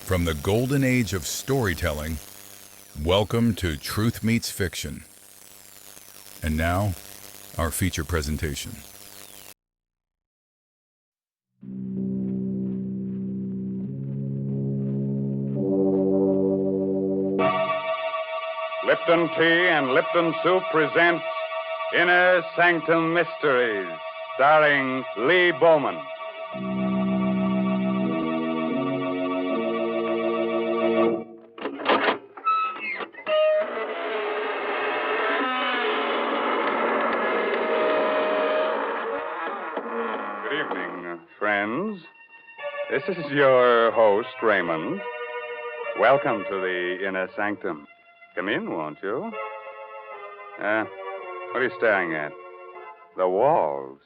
From the golden age of storytelling, welcome to Truth Meets Fiction. And now, our feature presentation. Lipton Tea and Lipton Soup present Inner Sanctum Mysteries, starring Lee Bowman. Good evening, friends. This is your host, Raymond. Welcome to the Inner Sanctum. Come in, won't you? What are you staring at? The walls.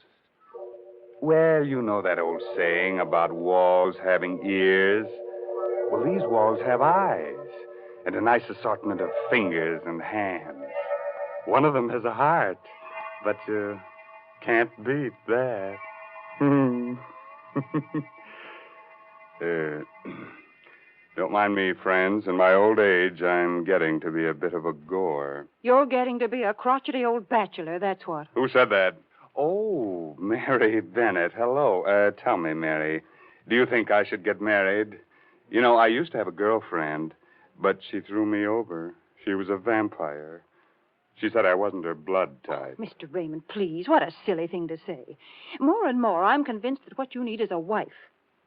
Well, you know that old saying about walls having ears. Well, these walls have eyes and a nice assortment of fingers and hands. One of them has a heart, but you can't beat that. Don't mind me, friends. In my old age, I'm getting to be a bit of a gore. You're getting to be a crotchety old bachelor, that's what. Who said that? Oh, Mary Bennett. Hello. Tell me, Mary, do you think I should get married? You know, I used to have a girlfriend, but she threw me over. She was a vampire. She said I wasn't her blood type. Mr. Raymond, please, what a silly thing to say. More and more, I'm convinced that what you need is a wife.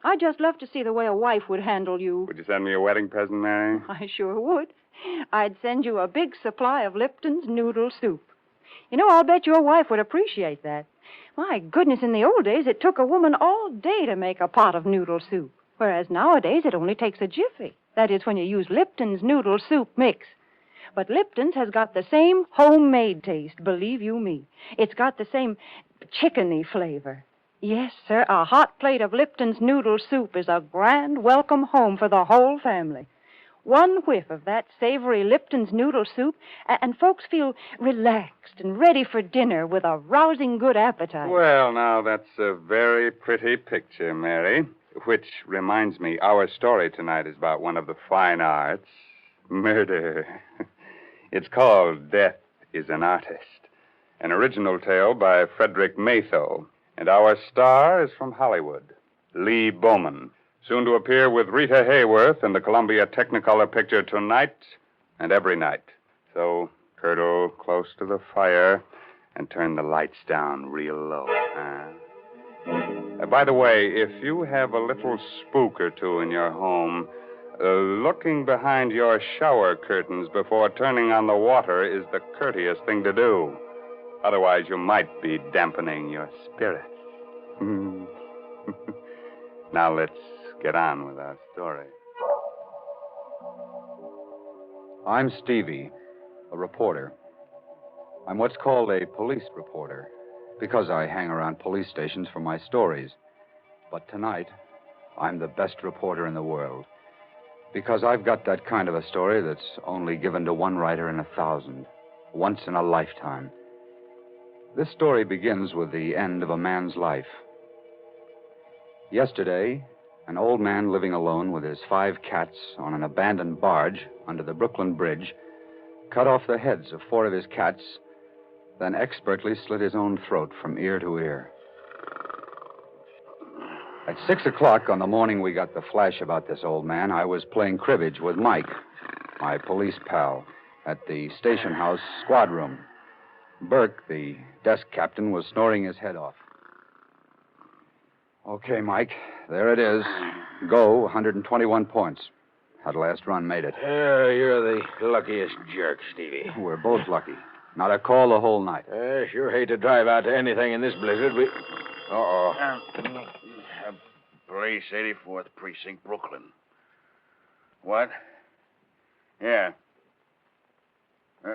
I'd just love to see the way a wife would handle you. Would you send me a wedding present, Mary? I sure would. I'd send you a big supply of Lipton's noodle soup. You know, I'll bet your wife would appreciate that. My goodness, in the old days, it took a woman all day to make a pot of noodle soup, whereas nowadays it only takes a jiffy. That is, when you use Lipton's noodle soup mix. But Lipton's has got the same homemade taste, believe you me. It's got the same chickeny flavor. Yes, sir, a hot plate of Lipton's noodle soup is a grand welcome home for the whole family. One whiff of that savory Lipton's noodle soup, and folks feel relaxed and ready for dinner with a rousing good appetite. Well, now, that's a very pretty picture, Mary. Which reminds me, our story tonight is about one of the fine arts, murder. It's called Death is an Artist, an original tale by Frederick Matho. And our star is from Hollywood, Lee Bowman, soon to appear with Rita Hayworth in the Columbia Technicolor picture Tonight and Every Night. So, curdle close to the fire and turn the lights down real low. By the way, if you have a little spook or two in your home, looking behind your shower curtains before turning on the water is the courteous thing to do. Otherwise, you might be dampening your spirits. Now, let's get on with our story. I'm Stevie, a reporter. I'm what's called a police reporter, because I hang around police stations for my stories. But tonight, I'm the best reporter in the world, because I've got that kind of a story that's only given to one writer in 1,000, once in a lifetime. This story begins with the end of a man's life. Yesterday, an old man living alone with his 5 cats on an abandoned barge under the Brooklyn Bridge cut off the heads of 4 of his cats, then expertly slit his own throat from ear to ear. At 6 o'clock on the morning we got the flash about this old man, I was playing cribbage with Mike, my police pal, at the station house squad room. Burke, the desk captain, was snoring his head off. Okay, Mike, there it is. Go, 121 points. That last run made it. You're the luckiest jerk, Stevie. We're both lucky. Not a call the whole night. Sure hate to drive out to anything in this blizzard. Uh-oh. Police, 84th Precinct, Brooklyn. What? Yeah.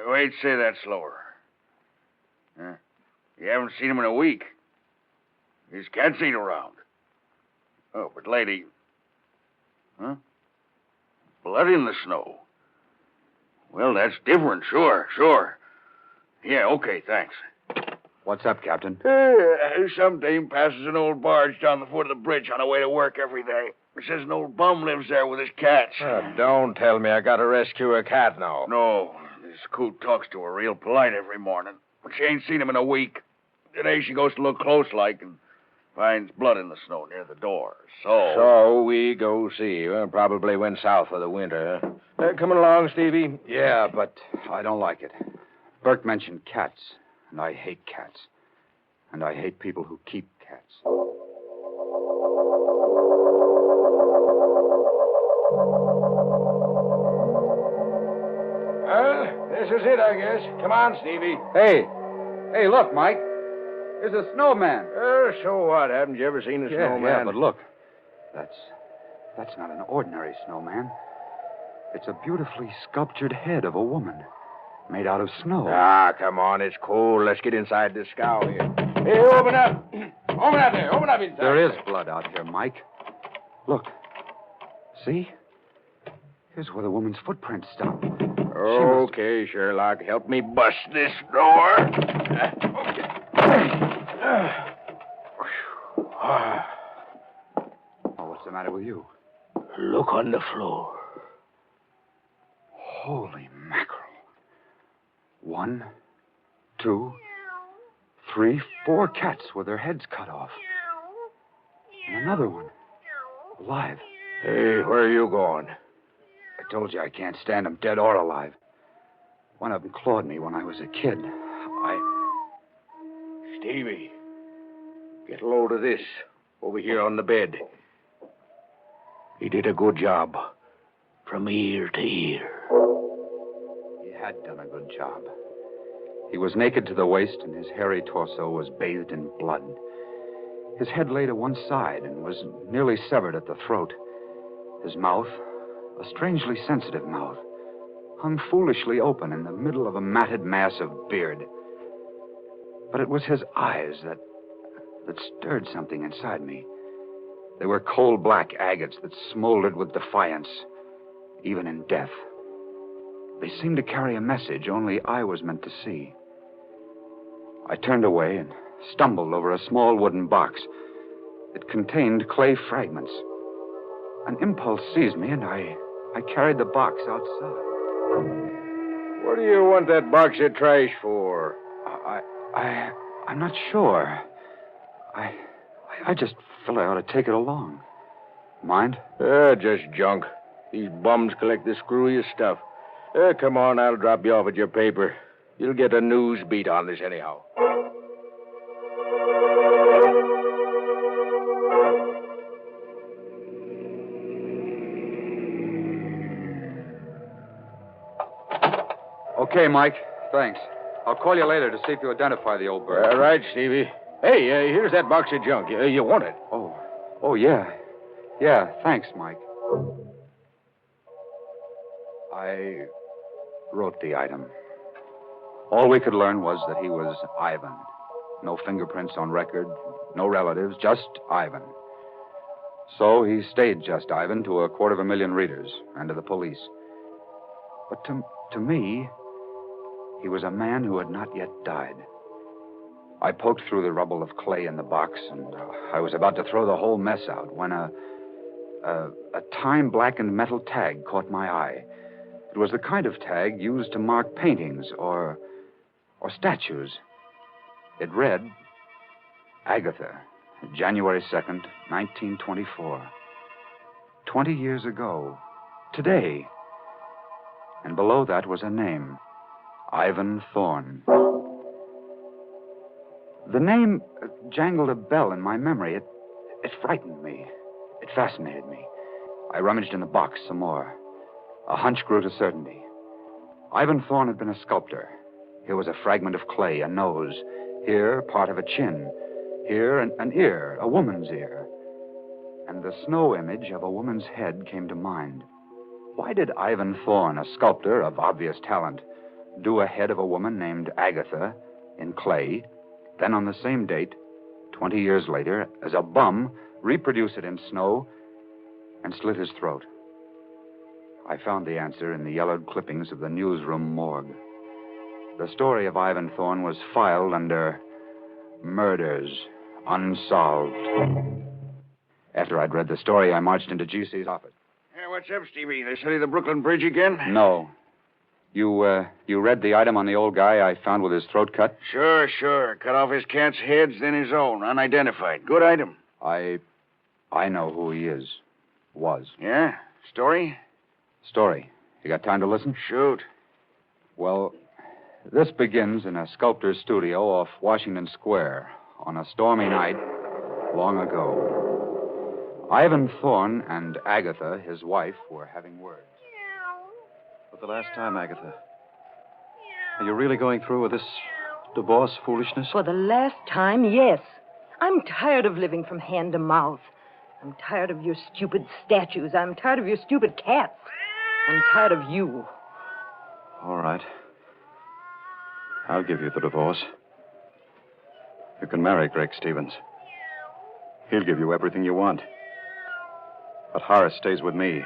Wait, say that slower. You haven't seen him in a week. His cats ain't around. Oh, but lady... Huh? Blood in the snow. Well, that's different, sure. Yeah, okay, thanks. What's up, Captain? Some dame passes an old barge down the foot of the bridge on her way to work every day. Says an old bum lives there with his cats. Don't tell me I gotta rescue a cat now. No, this coot talks to her real polite every morning. But she ain't seen him in a week. Today she goes to look close like and finds blood in the snow near the door. So we go see. Well, probably went south for the winter. Coming along, Stevie? Yeah, but I don't like it. Burke mentioned cats, and I hate cats. And I hate people who keep cats. Well, this is it, I guess. Come on, Stevie. Hey, look, Mike. There's a snowman. So what? Haven't you ever seen a snowman? Yeah, but look. That's not an ordinary snowman. It's a beautifully sculptured head of a woman made out of snow. Ah, come on. It's cold. Let's get inside this scow here. Hey, open up. Open up there. Open up inside. There is blood out here, Mike. Look. See? Here's where the woman's footprints stop. Okay, Sherlock. Help me bust this door. Oh, what's the matter with you? Look on the floor. Holy mackerel. 1, 2, 3, 4 cats with their heads cut off. And another one. Alive. Hey, where are you going? I told you I can't stand them dead or alive. One of them clawed me when I was a kid. Stevie, get a load of this over here on the bed. He did a good job. From ear to ear. He had done a good job. He was naked to the waist, and his hairy torso was bathed in blood. His head lay to one side and was nearly severed at the throat. His mouth, a strangely sensitive mouth, hung foolishly open in the middle of a matted mass of beard. But it was his eyes that stirred something inside me. They were cold black agates that smoldered with defiance, even in death. They seemed to carry a message only I was meant to see. I turned away and stumbled over a small wooden box. It contained clay fragments. An impulse seized me, and I carried the box outside. What do you want that box of trash for? I'm not sure. I just felt I ought to take it along. Mind? Just junk. These bums collect the screwiest stuff. Come on, I'll drop you off at your paper. You'll get a news beat on this anyhow. Okay, Mike. Thanks. I'll call you later to see if you identify the old bird. All right, Stevie. Hey, here's that box of junk. You want it? Oh, yeah. Yeah, thanks, Mike. I wrote the item. All we could learn was that he was Ivan. No fingerprints on record, no relatives, just Ivan. So he stayed just Ivan to 250,000 readers and to the police. But to me, he was a man who had not yet died. I poked through the rubble of clay in the box, and I was about to throw the whole mess out when a time-blackened metal tag caught my eye. It was the kind of tag used to mark paintings or statues. It read, Agatha, January 2nd, 1924. 20 years ago, today. And below that was a name, Ivan Thorne. The name jangled a bell in my memory. It frightened me. It fascinated me. I rummaged in the box some more. A hunch grew to certainty. Ivan Thorne had been a sculptor. Here was a fragment of clay, a nose. Here, part of a chin. Here, an ear, a woman's ear. And the snow image of a woman's head came to mind. Why did Ivan Thorne, a sculptor of obvious talent, do a head of a woman named Agatha in clay, then on the same date, 20 years later, as a bum, reproduce it in snow and slit his throat? I found the answer in the yellowed clippings of the newsroom morgue. The story of Ivan Thorne was filed under Murders Unsolved. After I'd read the story, I marched into GC's office. Hey, what's up, Stevie? They study the Brooklyn Bridge again? No. You read the item on the old guy I found with his throat cut? Sure. Cut off his cat's heads, then his own, unidentified. Good item. I know who he is. Was. Yeah? Story? Story. You got time to listen? Shoot. Well, this begins in a sculptor's studio off Washington Square on a stormy night long ago. Ivan Thorne and Agatha, his wife, were having words. For the last time, Agatha. Are you really going through with this divorce foolishness? For the last time, yes. I'm tired of living from hand to mouth. I'm tired of your stupid statues. I'm tired of your stupid cats. I'm tired of you. All right. I'll give you the divorce. You can marry Greg Stevens. He'll give you everything you want. But Horace stays with me.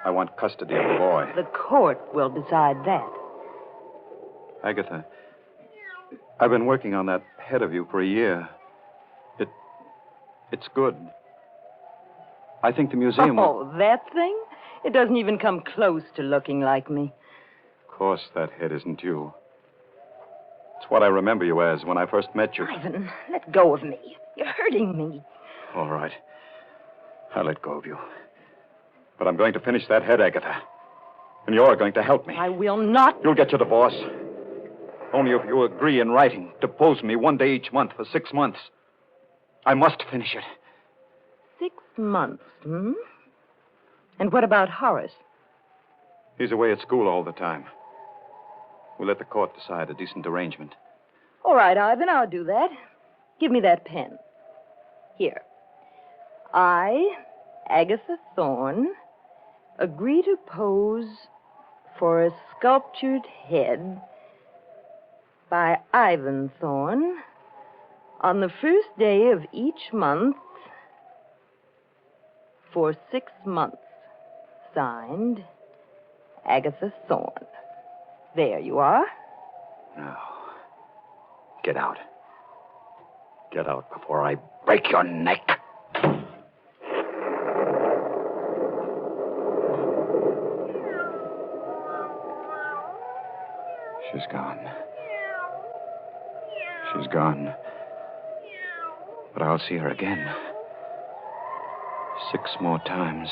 I want custody of the boy. The court will decide that. Agatha, I've been working on that head of you for a year. It's good. I think the museum will... Oh, that thing? It doesn't even come close to looking like me. Of course, that head isn't you. It's what I remember you as when I first met you. Ivan, let go of me. You're hurting me. All right. I'll let go of you. But I'm going to finish that head, Agatha. And you're going to help me. I will not. You'll get your divorce. Only if you agree in writing to depose me one day each month for 6 months. I must finish it. 6 months, hmm? And what about Horace? He's away at school all the time. We'll let the court decide a decent arrangement. All right, Ivan, I'll do that. Give me that pen. Here. I, Agatha Thorne, agree to pose for a sculptured head by Ivan Thorne on the first day of each month for 6 months. Signed, Agatha Thorne. There you are. Now, get out. Get out before I break your neck. She's gone. She's gone. But I'll see her again. 6 more times.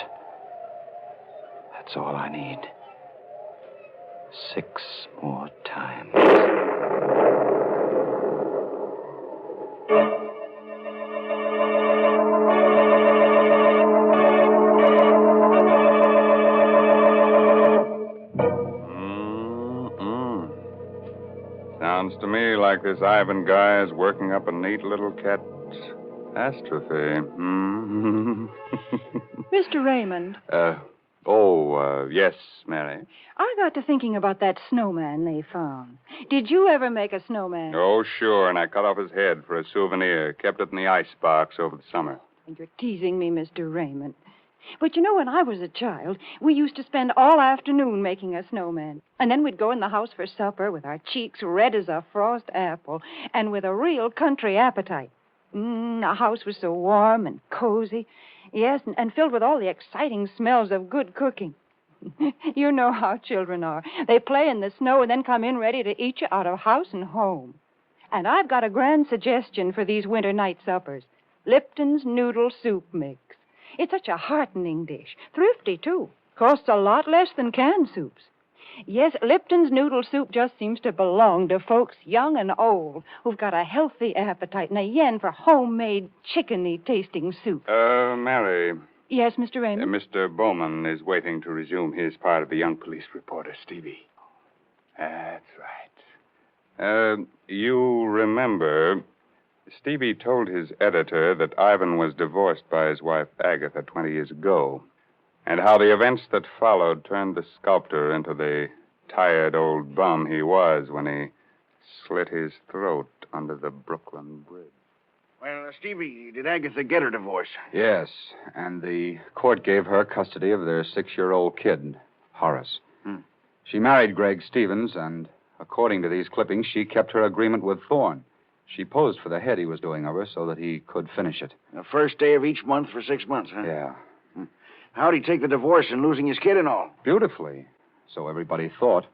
That's all I need. 6 more times. Sounds to me like this Ivan guy is working up a neat little catastrophe. Mr. Raymond. Yes, Mary. I got to thinking about that snowman they found. Did you ever make a snowman? Oh, sure, and I cut off his head for a souvenir. Kept it in the icebox over the summer. And you're teasing me, Mr. Raymond. But you know, when I was a child, we used to spend all afternoon making a snowman. And then we'd go in the house for supper with our cheeks red as a frost apple and with a real country appetite. The house was so warm and cozy. Yes, and filled with all the exciting smells of good cooking. You know how children are. They play in the snow and then come in ready to eat you out of house and home. And I've got a grand suggestion for these winter night suppers. Lipton's noodle soup mix. It's such a heartening dish. Thrifty, too. Costs a lot less than canned soups. Yes, Lipton's noodle soup just seems to belong to folks young and old who've got a healthy appetite and a yen for homemade chickeny tasting soup. Mary. Yes, Mr. Raymond? Mr. Bowman is waiting to resume his part of the young police reporter, Stevie. That's right. You remember, Stevie told his editor that Ivan was divorced by his wife, Agatha, 20 years ago, and how the events that followed turned the sculptor into the tired old bum he was when he slit his throat under the Brooklyn Bridge. Well, Stevie, did Agatha get her divorce? Yes, and the court gave her custody of their 6-year-old kid, Horace. She married Greg Stevens, and according to these clippings, she kept her agreement with Thorne. She posed for the head he was doing of her so that he could finish it. The first day of each month for 6 months, huh? Yeah. How'd he take the divorce and losing his kid and all? Beautifully. So everybody thought.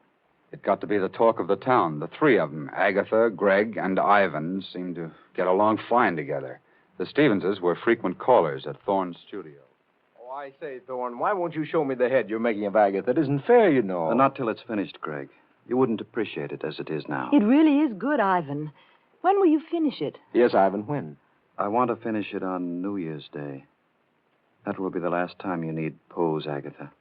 It got to be the talk of the town. The three of them, Agatha, Greg, and Ivan, seemed to get along fine together. The Stevenses were frequent callers at Thorne's studio. Oh, I say, Thorne, why won't you show me the head you're making of Agatha? It isn't fair, you know. Not till it's finished, Greg. You wouldn't appreciate it as it is now. It really is good, Ivan. When will you finish it? Yes, Ivan, when? I want to finish it on New Year's Day. That will be the last time you need pose, Agatha.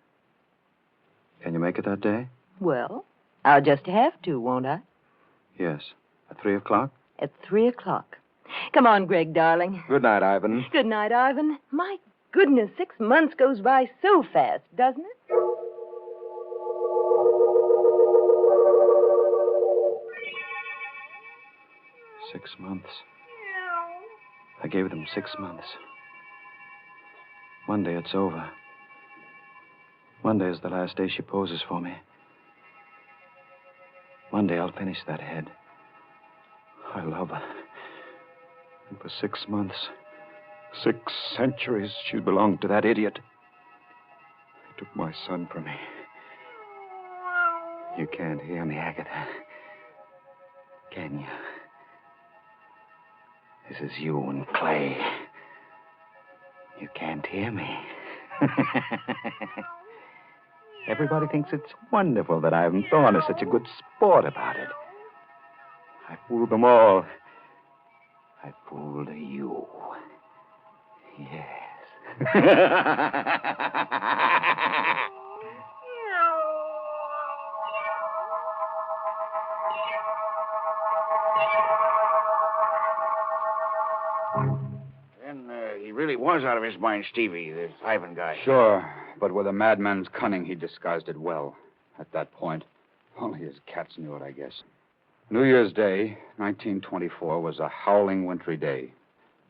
Can you make it that day? Well, I'll just have to, won't I? Yes. At 3 o'clock? At 3 o'clock. Come on, Greg, darling. Good night, Ivan. Good night, Ivan. My goodness, 6 months goes by so fast, doesn't it? Six months. I gave them 6 months. Monday, it's over. Monday is the last day she poses for me. Monday, I'll finish that head. I love her. And for 6 months, 6 centuries, she belonged to that idiot. He took my son from me. You can't hear me, Agatha. Can you? This is you and Clay. You can't hear me. Everybody thinks it's wonderful that Ivan Thorne is such a good sport about it. I fooled them all. I fooled you. Yes. Then he really was out of his mind, Stevie, this Ivan guy. Sure, but with a madman's cunning, he disguised it well at that point. Only his cats knew it, I guess. New Year's Day, 1924, was a howling wintry day.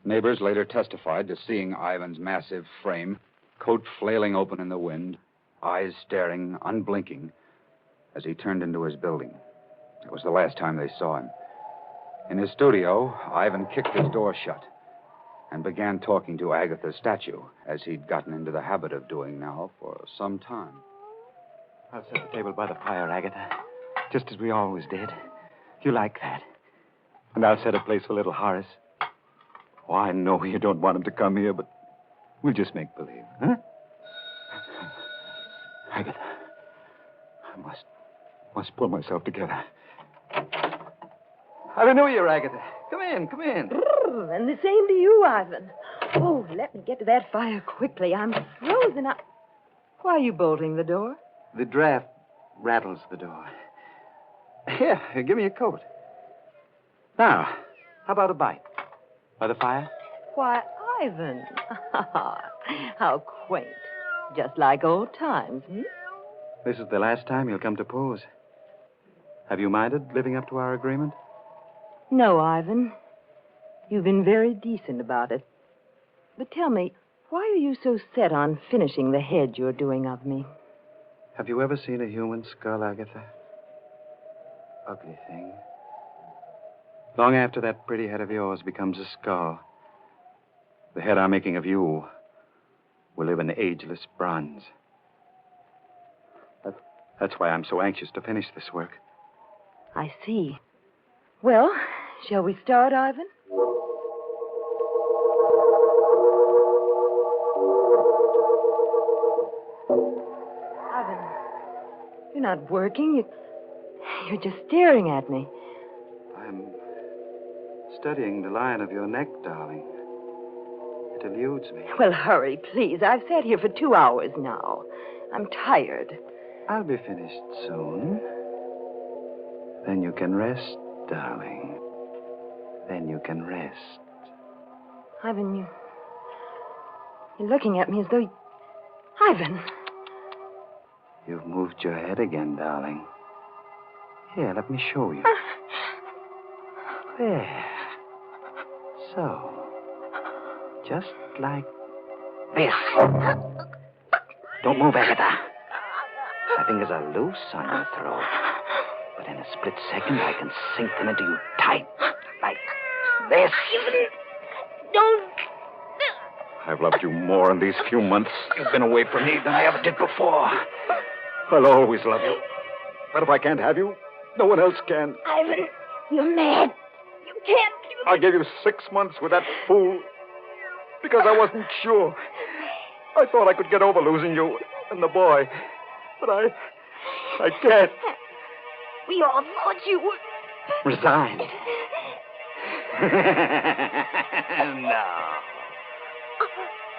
Neighbors later testified to seeing Ivan's massive frame, coat flailing open in the wind, eyes staring, unblinking, as he turned into his building. It was the last time they saw him. In his studio, Ivan kicked his door shut and began talking to Agatha's statue, as he'd gotten into the habit of doing now for some time. I'll set the table by the fire, Agatha, just as we always did. You like that. And I'll set a place for little Horace. Oh, I know you don't want him to come here, but we'll just make believe, huh? Agatha, I must pull myself together. Happy New Year, Agatha. Come in, come in. And the same to you, Ivan. Oh, let me get to that fire quickly. I'm frozen up. Why are you bolting the door? The draft rattles the door. Here, give me a coat. Now, how about a bite? By the fire? Why, Ivan. How quaint. Just like old times, hmm? This is the last time you'll come to pose. Have you minded living up to our agreement? No, Ivan. You've been very decent about it. But tell me, why are you so set on finishing the head you're doing of me? Have you ever seen a human skull, Agatha? Ugly thing. Long after that pretty head of yours becomes a skull, the head I'm making of you will live in ageless bronze. That's why I'm so anxious to finish this work. I see. Well, shall we start, Ivan? Ivan, you're not working. You're just staring at me. I'm studying the line of your neck, darling. It eludes me. Well, hurry, please. I've sat here for 2 hours now. I'm tired. I'll be finished soon. Then you can rest, darling. Then you can rest. Ivan, you're looking at me as though... Ivan! You've moved your head again, darling. Here, let me show you. There. So. Just like this. Don't move, Agatha. My fingers are loose on your throat. But in a split second, I can sink them into you tight. Like This. Don't. I've loved you more in these few months You've been away from me than I ever did before. I'll always love you. But if I can't have you, no one else can. Ivan, you're mad. You can't. I gave you 6 months with that fool because I wasn't sure. I thought I could get over losing you and the boy. But I can't. We all thought you were. Resigned. No.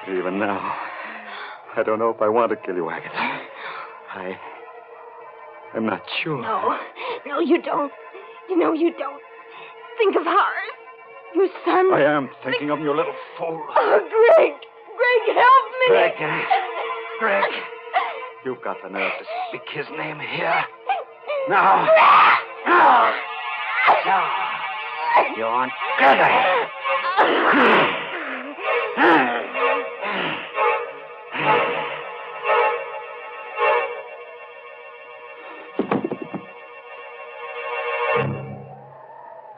But even now, I don't know if I want to kill you, Agatha. I'm not sure. No, you don't. You know you don't. Think of Horace. Your son. I am thinking of you, little fool. Oh, Greg. Greg, help me. Greg. You've got the nerve to Speak his name here. No. No. You want Gregory.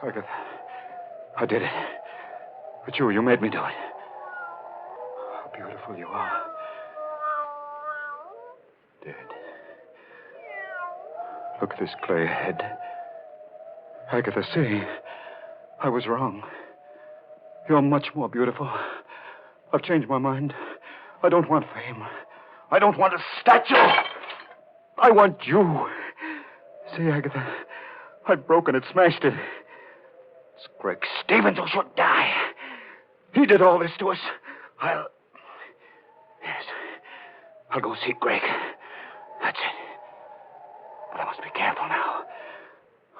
Agatha, I did it. But you made me do it. How beautiful you are. Dead. Look at this clay head. Agatha, see, I was wrong. You're much more beautiful. I've changed my mind. I don't want fame. I don't want a statue. I want you. See, Agatha, I've broken it, smashed it. It's Greg Stevens who should die. He did all this to us. I'll go see Greg. That's it. But I must be careful now.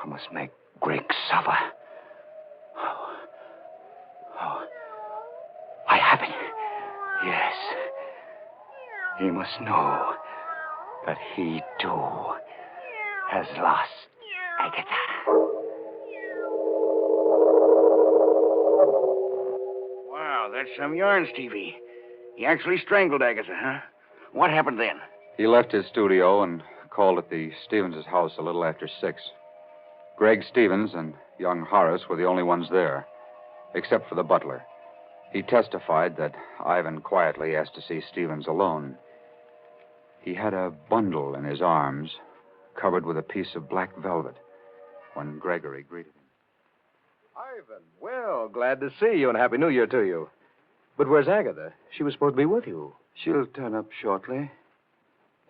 I must make Greg suffer. Oh. I have it. Yes. He must know that he, too, has lost Agatha. Wow, that's some yarn, Stevie. He actually strangled Agatha, huh? What happened then? He left his studio and called at the Stevens' house a little after 6. Greg Stevens and young Horace were the only ones there, except for the butler. He testified that Ivan quietly asked to see Stevens alone. He had a bundle in his arms, covered with a piece of black velvet, when Gregory greeted him. Ivan, well, glad to see you and Happy New Year to you. But where's Agatha? She was supposed to be with you. She'll turn up shortly.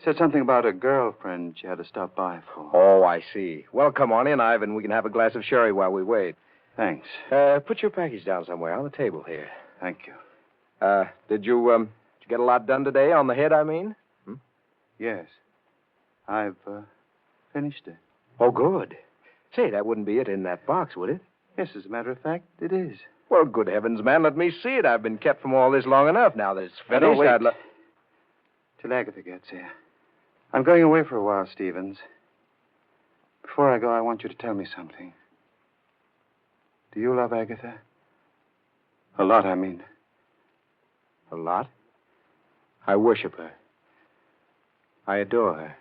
Said something about a girlfriend she had to stop by for. Oh, I see. Well, come on in, Ivan. We can have a glass of sherry while we wait. Thanks. Put your package down somewhere on the table here. Thank you. Did you get a lot done today on the head, I mean? Yes. I've finished it. Oh, good. Say, that wouldn't be it in that box, would it? Yes, as a matter of fact, it is. Well, good heavens, man, let me see it. I've been kept from all this long enough. Now that it's finished, No, wait. I'd Till Agatha gets here. I'm going away for a while, Stevens. Before I go, I want you to tell me something. Do you love Agatha? A lot, I mean. A lot? I worship her. I adore her.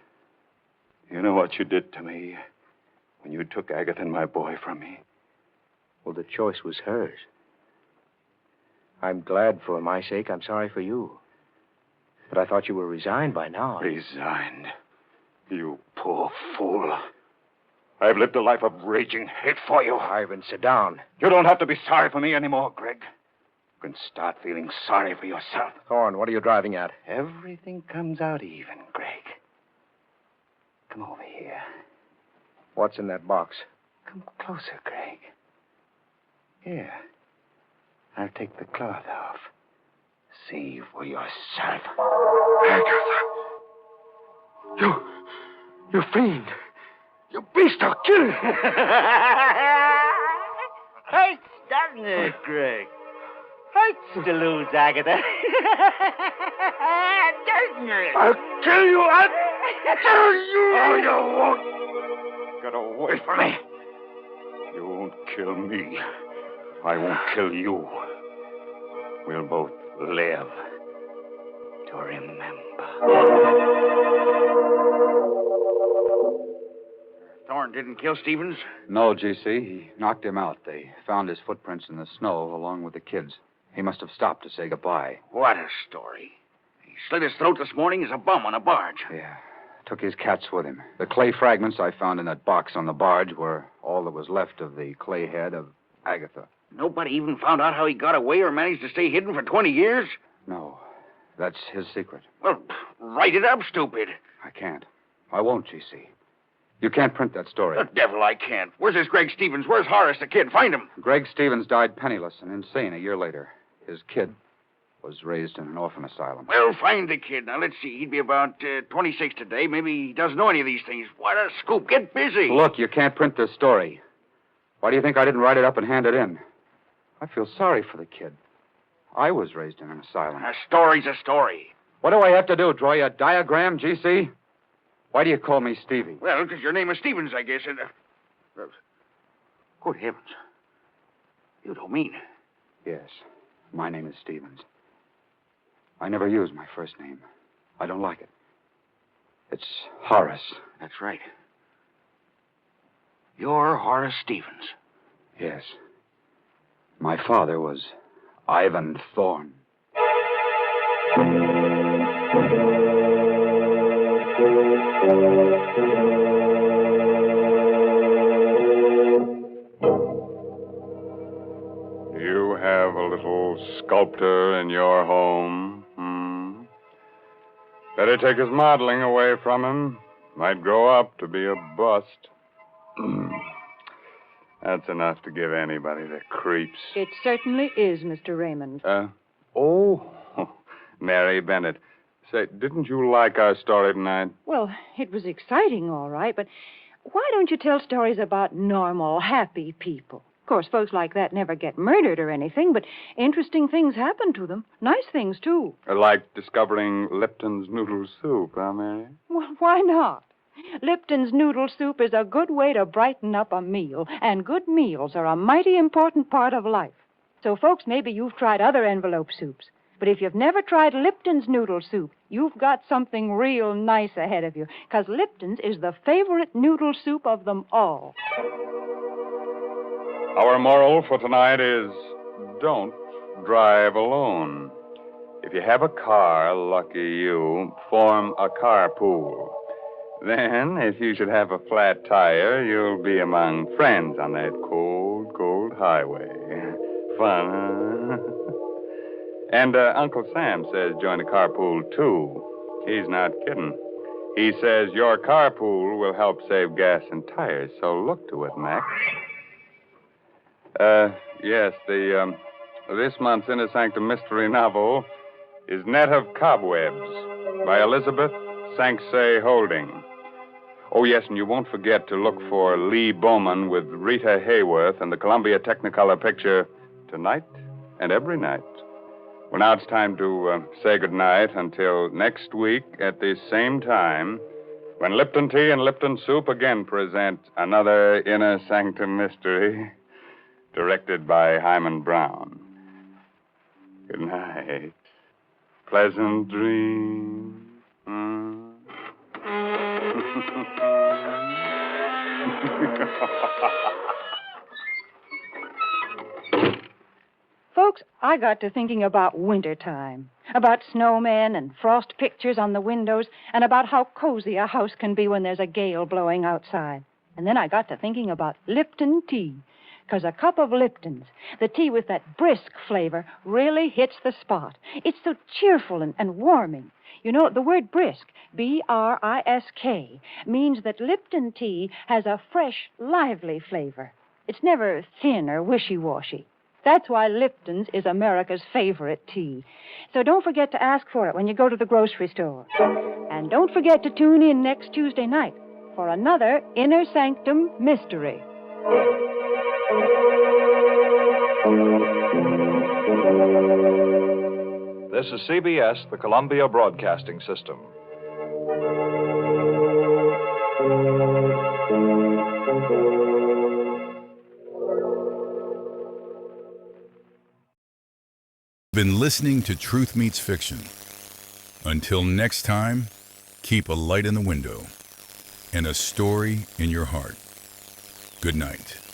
You know what you did to me when you took Agatha and my boy from me? Well, the choice was hers. I'm glad for my sake. I'm sorry for you. But I thought you were resigned by now. Resigned? You poor fool. I've lived a life of raging hate for you. Ivan, sit down. You don't have to be sorry for me anymore, Greg. You can start feeling sorry for yourself. Thorne, what are you driving at? Everything comes out even, Greg. Come over here. What's in that box? Come closer, Greg. Here. I'll take the cloth off. See for yourself. Agatha. You fiend. You beast, I'll kill you. Hurts, doesn't it, Greg? Hurts to lose Agatha. Doesn't it? I'll kill you. I'll kill you. Oh, you won't. Get away from me. You won't kill me. I won't kill you. We'll both live to remember. Thorne, didn't kill Stevens? No, G.C. He knocked him out. They found his footprints in the snow along with the kids. He must have stopped to say goodbye. What a story. He slit his throat this morning as a bum on a barge. Yeah. Took his cats with him. The clay fragments I found in that box on the barge were all that was left of the clay head of Agatha. Nobody even found out how he got away or managed to stay hidden for 20 years? No. That's his secret. Well, write it up, stupid. I can't. I won't, G.C. You can't print that story. The devil I can't. Where's this Greg Stevens? Where's Horace the kid? Find him. Greg Stevens died penniless and insane a year later. His kid was raised in an orphan asylum. Well, find the kid. Now, let's see. He'd be about 26 today. Maybe he doesn't know any of these things. What a scoop. Get busy. Look, you can't print this story. Why do you think I didn't write it up and hand it in? I feel sorry for the kid. I was raised in an asylum. A story's a story. What do I have to do? Draw you a diagram, G.C.? Why do you call me Stevie? Well, because your name is Stevens, I guess. And, good heavens. You don't mean... Yes. My name is Stevens. I never use my first name. I don't like it. It's Horace. That's right. You're Horace Stevens. Yes. My father was Ivan Thorne. You have a little sculptor in your home. Better take his modeling away from him. Might grow up to be a bust. That's enough to give anybody the creeps. It certainly is, Mr. Raymond. Oh, Mary Bennett. Say, didn't you like our story tonight? Well, it was exciting, all right, but why don't you tell stories about normal, happy people? Of course, folks like that never get murdered or anything, but interesting things happen to them. Nice things, too. Like discovering Lipton's noodle soup, huh, Mary? Well, why not? Lipton's noodle soup is a good way to brighten up a meal, and good meals are a mighty important part of life. So, folks, maybe you've tried other envelope soups, but if you've never tried Lipton's noodle soup, you've got something real nice ahead of you, because Lipton's is the favorite noodle soup of them all. Our moral for tonight is don't drive alone. If you have a car, lucky you, form a carpool. Then, if you should have a flat tire, you'll be among friends on that cold, cold highway. Fun, huh? And Uncle Sam says join the carpool, too. He's not kidding. He says your carpool will help save gas and tires, so look to it, Max. Yes, this month's Inner Sanctum mystery novel is Net of Cobwebs by Elizabeth Sanksay Holding. Oh, yes, and you won't forget to look for Lee Bowman with Rita Hayworth and the Columbia Technicolor picture Tonight and Every Night. Well, now it's time to say goodnight until next week at the same time when Lipton Tea and Lipton Soup again present another Inner Sanctum mystery directed by Hyman Brown. Good night. Pleasant dreams. Folks, I got to thinking about wintertime, about snowmen and frost pictures on the windows, and about how cozy a house can be when there's a gale blowing outside. And then I got to thinking about Lipton tea, because a cup of Lipton's, the tea with that brisk flavor, really hits the spot. It's so cheerful and warming. You know, the word brisk, B-R-I-S-K, means that Lipton tea has a fresh, lively flavor. It's never thin or wishy-washy. That's why Lipton's is America's favorite tea. So don't forget to ask for it when you go to the grocery store. And don't forget to tune in next Tuesday night for another Inner Sanctum mystery. This is CBS, the Columbia Broadcasting System. Been listening to Truth Meets Fiction. Until next time, keep a light in the window and a story in your heart. Good night.